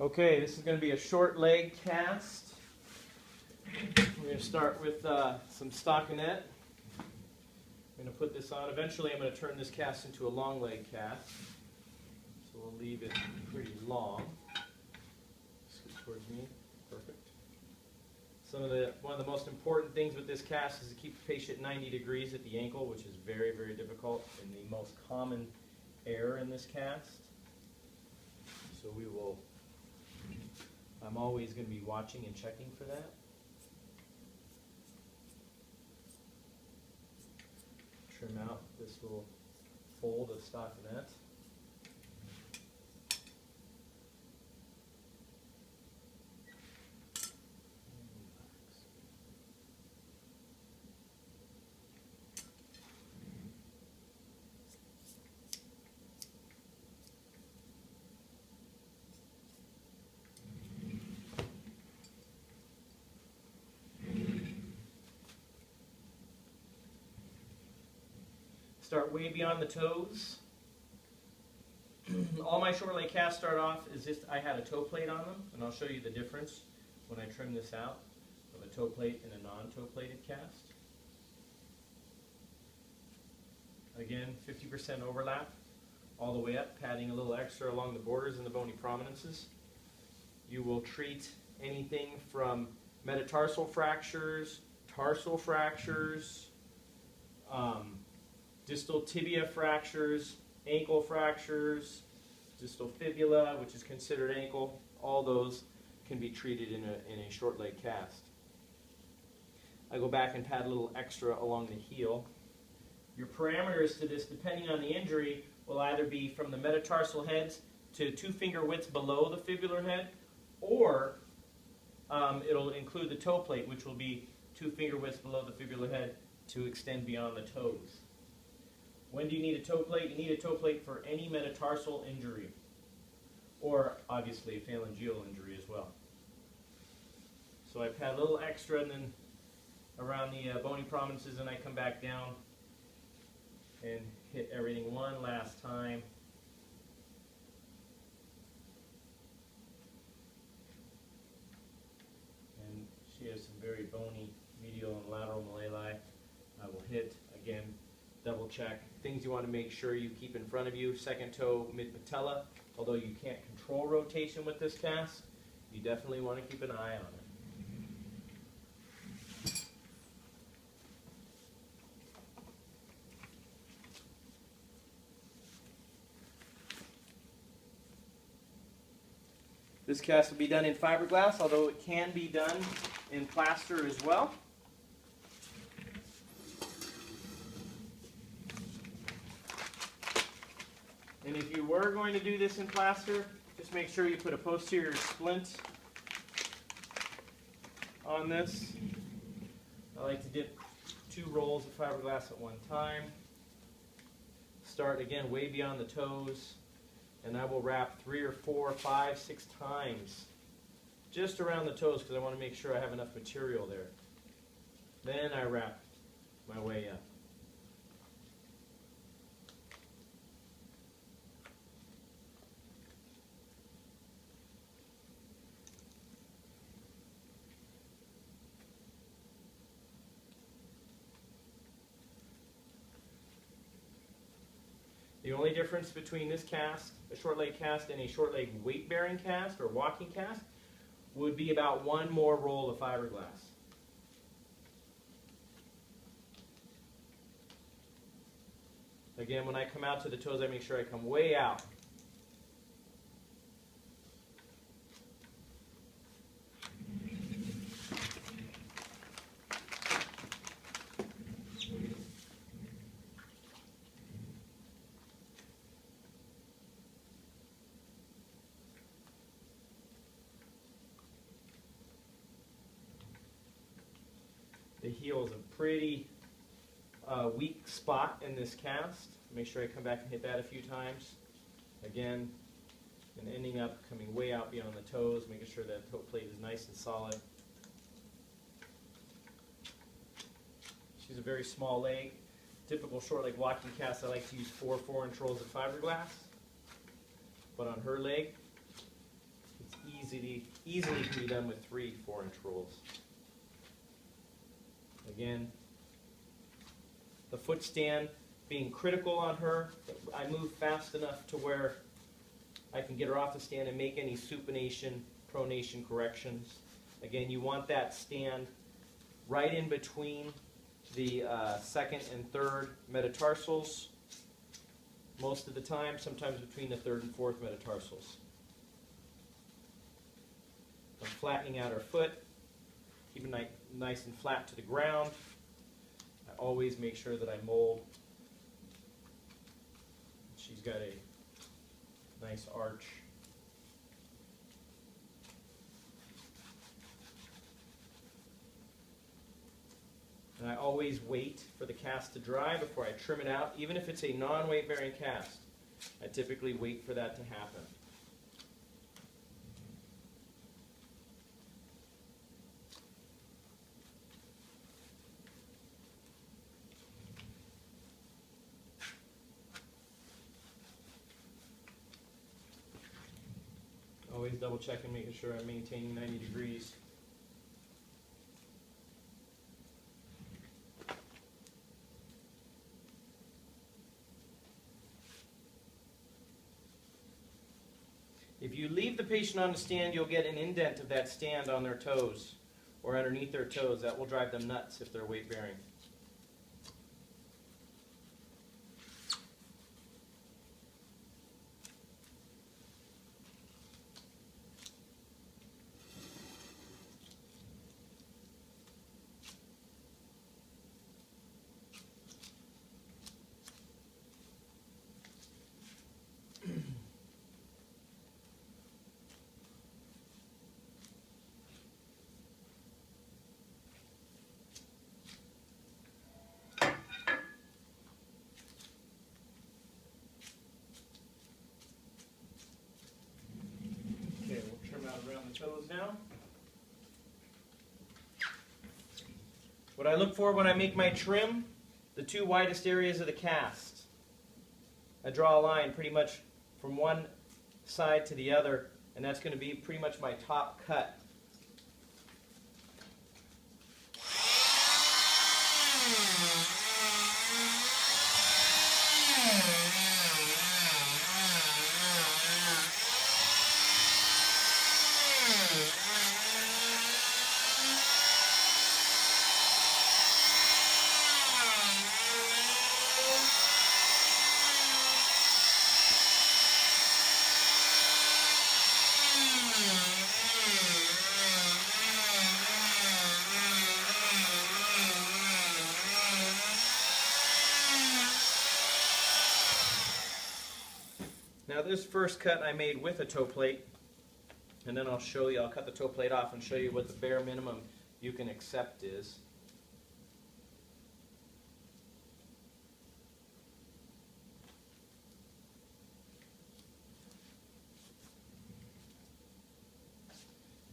Okay, this is going to be a short leg cast. We're going to start with some stockinette. I'm going to put this on. Eventually I'm going to turn this cast into a long leg cast. So we'll leave it pretty long. Scoot towards me. Perfect. One of the most important things with this cast is to keep the patient 90 degrees at the ankle, which is very, very difficult and the most common error in this cast. So I'm always going to be watching and checking for that. Trim out this little fold of stockinette. Start way beyond the toes. All my short leg casts start off is just I have a toe plate on them, and I'll show you the difference when I trim this out of a toe plate and a non-toe plated cast. Again, 50% overlap all the way up, padding a little extra along the borders and the bony prominences. You will treat anything from metatarsal fractures, tarsal fractures, distal tibia fractures, ankle fractures, distal fibula, which is considered ankle. All those can be treated in a short leg cast. I go back and pad a little extra along the heel. Your parameters to this, depending on the injury, will either be from the metatarsal heads to 2 finger widths below the fibular head, or it'll include the toe plate, which will be 2 finger widths below the fibular head to extend beyond the toes. When do you need a toe plate? You need a toe plate for any metatarsal injury, or obviously a phalangeal injury as well. So I pad a little extra and then around the bony prominences, and I come back down and hit everything one last time. And she has some very bony medial and lateral malleoli. I will hit again. Double check. Things you want to make sure you keep in front of you. Second toe, mid-patella. Although you can't control rotation with this cast, you definitely want to keep an eye on it. This cast will be done in fiberglass, although it can be done in plaster as well. And if you were going to do this in plaster, just make sure you put a posterior splint on this. I like to dip 2 rolls of fiberglass at one time. Start again way beyond the toes, and I will wrap 3 or 4, 5, 6 times just around the toes because I want to make sure I have enough material there. Then I wrap my way up. The only difference between this cast, a short leg cast, and a short leg weight bearing cast or walking cast would be about 1 more roll of fiberglass. Again, when I come out to the toes, I make sure I come way out. The heel is a pretty weak spot in this cast. Make sure I come back and hit that a few times. Again, and ending up coming way out beyond the toes, making sure that toe plate is nice and solid. She's a very small leg. Typical short leg walking cast, I like to use 4 4-inch rolls of fiberglass. But on her leg, it's easily can be done with 3 4-inch rolls. Again, the foot stand being critical on her. I move fast enough to where I can get her off the stand and make any supination, pronation corrections. Again, you want that stand right in between the second and third metatarsals most of the time, sometimes between the third and fourth metatarsals. I'm flattening out her foot, keeping it nice and flat to the ground. I always make sure that I mold. She's got a nice arch. And I always wait for the cast to dry before I trim it out. Even if it's a non-weight bearing cast, I typically wait for that to happen. Always double checking, making sure I'm maintaining 90 degrees. If you leave the patient on the stand, you'll get an indent of that stand on their toes or underneath their toes. That will drive them nuts if they're weight bearing. Around the toes now. What I look for when I make my trim, the 2 widest areas of the cast. I draw a line pretty much from one side to the other, and that's going to be pretty much my top cut. Now this first cut I made with a toe plate, and then I'll cut the toe plate off and show you what the bare minimum you can accept is.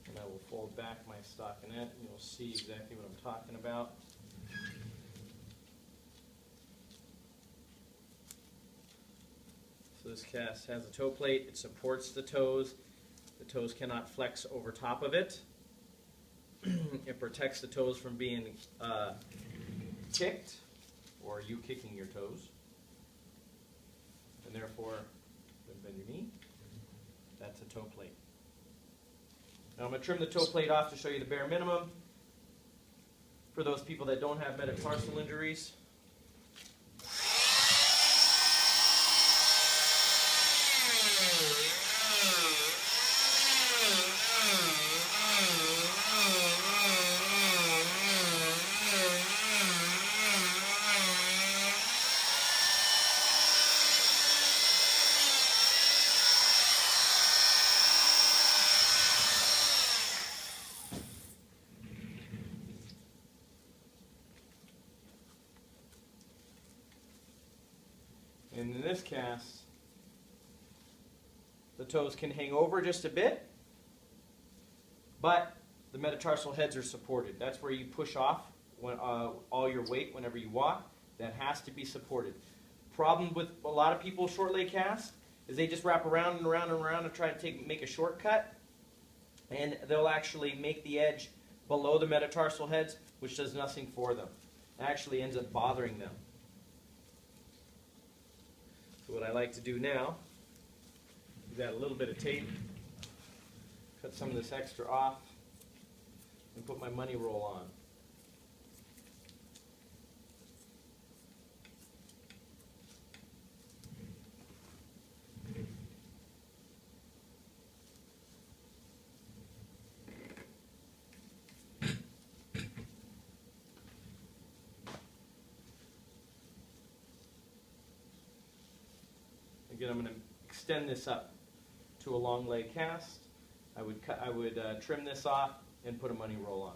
And I will fold back my stockinette and you'll see exactly what I'm talking about. So this cast has a toe plate. It supports the toes. The toes cannot flex over top of it. It protects the toes from being kicked or you kicking your toes. And therefore, bend your knee. That's a toe plate. Now I'm going to trim the toe plate off to show you the bare minimum for those people that don't have metatarsal injuries. And in this cast, the toes can hang over just a bit, but the metatarsal heads are supported. That's where you push off when, all your weight whenever you walk. That has to be supported. Problem with a lot of people short leg cast is they just wrap around and around and around and try to make a shortcut. And they'll actually make the edge below the metatarsal heads, which does nothing for them. It actually ends up bothering them. So what I like to do now is add a little bit of tape, cut some of this extra off, and put my money roll on. Again, I'm going to extend this up to a long leg cast. I would trim this off and put a money roll on.